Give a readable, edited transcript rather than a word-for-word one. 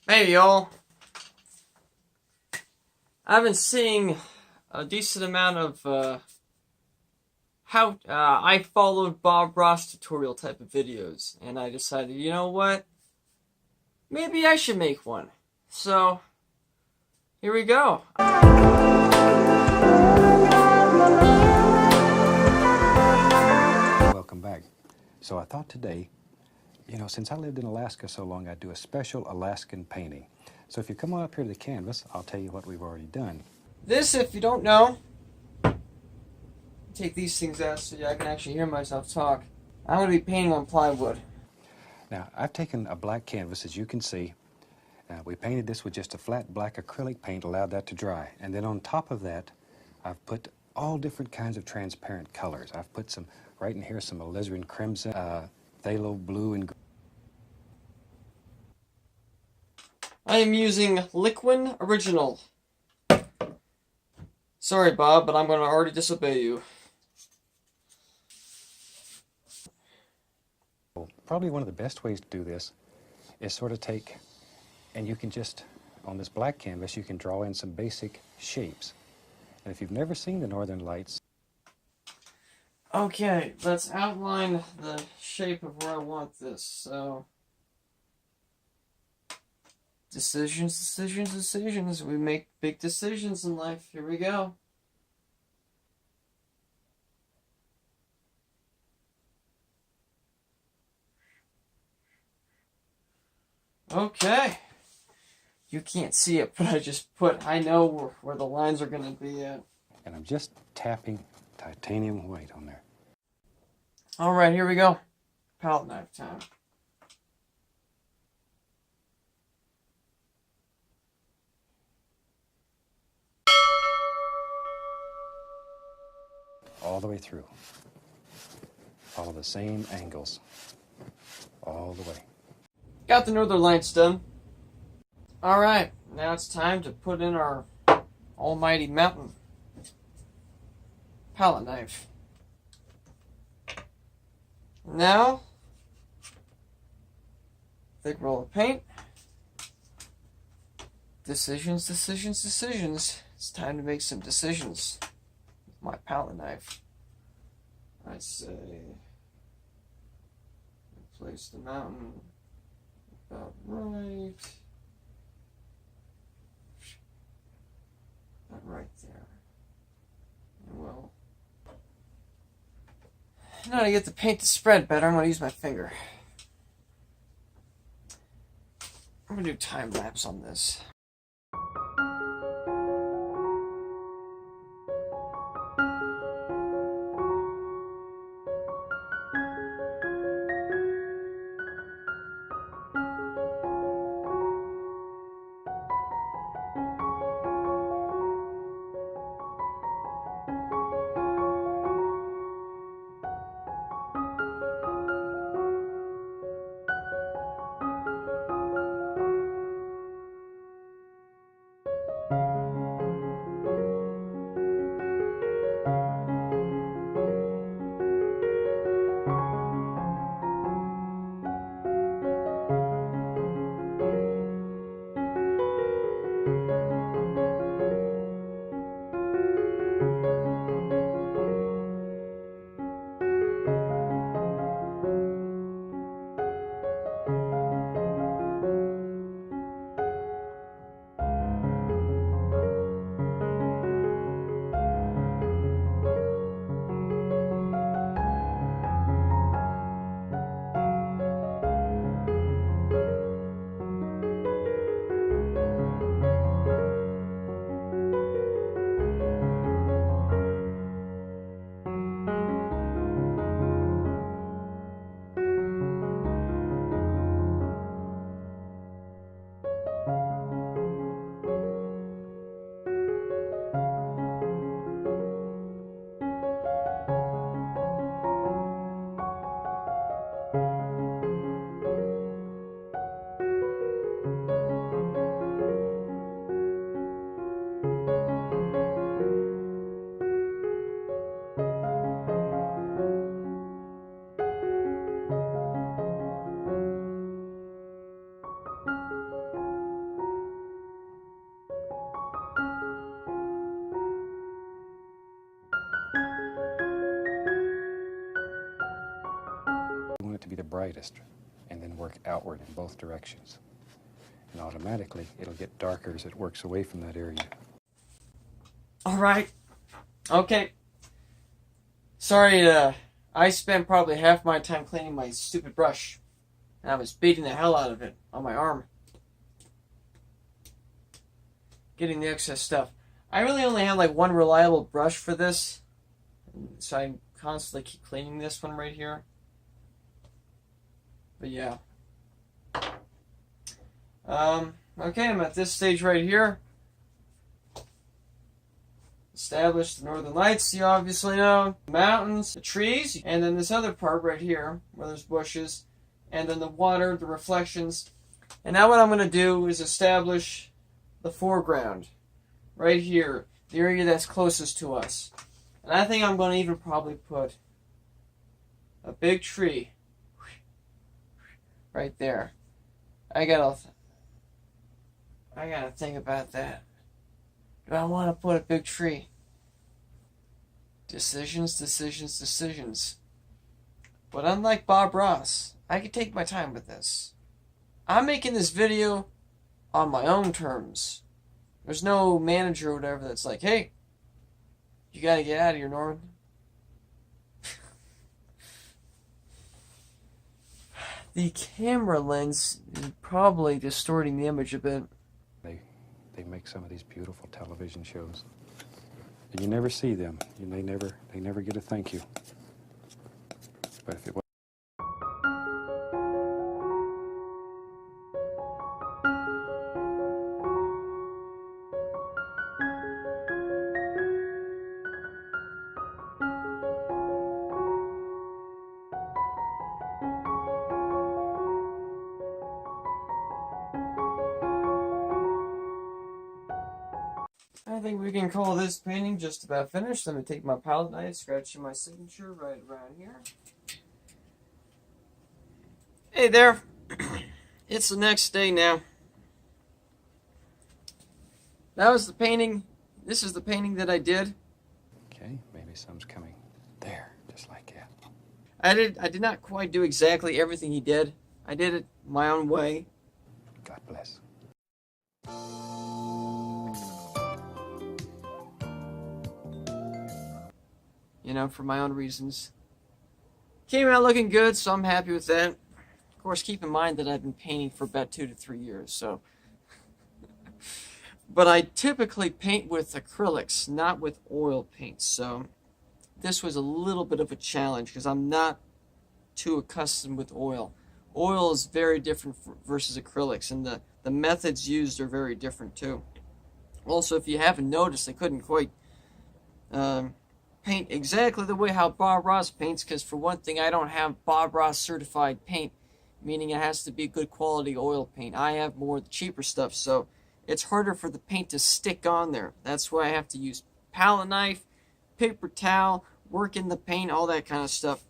Hey y'all, I've been seeing a decent amount of how I followed Bob Ross tutorial type of videos, and I decided, you know what, maybe I should make one. So here we go. Welcome back. So I thought today, since I lived in Alaska so long, I'd do a special Alaskan painting. So if you come on up here to the canvas, I'll tell you what we've already done. This, if you don't know, take these things out so I can actually hear myself talk. I'm going to be painting on plywood. Now, I've taken a black canvas, as you can see. We painted this with just a flat black acrylic paint, allowed that to dry. And then on top of that, I've put all different kinds of transparent colors. I've put some, right in here, some alizarin crimson, phthalo blue, and I am using Liquid Original. Sorry, Bob, but I'm going to already disobey you. Probably one of the best ways to do this is sort of take, and you can just, on this black canvas, you can draw in some basic shapes. And if you've never seen the Northern Lights, Okay, let's outline the shape of where I want this. So, decisions. We make big decisions in life. Here we go. Okay. You can't see it, but I know where the lines are going to be at. and I'm just tapping titanium white on there. Alright, here we go. Palette knife time. All the way through. Follow the same angles. All the way. Got the northern lights done. Alright, now it's time to put in our almighty mountain. Palette knife. Now, thick roll of paint. Decisions. It's time to make some decisions with my palette knife. I say, place the mountain about right. About right there. Well, now to get the paint to spread better, I'm going to use my finger. I'm going to do time lapse on this. be the brightest, and then work outward in both directions. And automatically, it'll get darker as it works away from that area. Alright. Okay. Sorry, I spent probably half my time cleaning my stupid brush. And I was beating the hell out of it on my arm. Getting the excess stuff. I really only have like one reliable brush for this. So I constantly keep cleaning this one right here. But yeah. Okay, I'm at this stage right here. Establish the northern lights, you obviously know. The mountains, the trees, and then this other part right here where there's bushes. And then the water, the reflections. And now what I'm going to do is establish the foreground. Right here. The area that's closest to us. And I think I'm going to even probably put a big tree right there. I gotta think about that. Do I want to put a big tree? Decisions, decisions, decisions. But unlike Bob Ross, I can take my time with this. I'm making this video on my own terms. There's no manager or whatever that's like, hey, you gotta get out of here, Norman. The camera lens is probably distorting the image a bit. They make some of these beautiful television shows. And you never see them. They never get a thank you. But if it was I think we can call this painting just about finished. Let me take my palette knife, scratching my signature right around here. Hey there. It's the next day now. That was the painting. This is the painting that I did. okay, maybe some's coming. There, just like that. I did not quite do exactly everything he did. I did it my own way. God bless. You know, for my own reasons. Came out looking good, so I'm happy with that. Of course, keep in mind that I've been painting for about 2 to 3 years, so. But I typically paint with acrylics, not with oil paints, so this was a little bit of a challenge because I'm not too accustomed with oil. Oil is very different versus acrylics, and the methods used are very different too. Also, if you haven't noticed, I couldn't quite paint exactly the way how Bob Ross paints, because for one thing, I don't have Bob Ross certified paint, meaning it has to be good quality oil paint. I have more of the cheaper stuff, so it's harder for the paint to stick on there. That's why I have to use palette knife, paper towel, work in the paint, all that kind of stuff.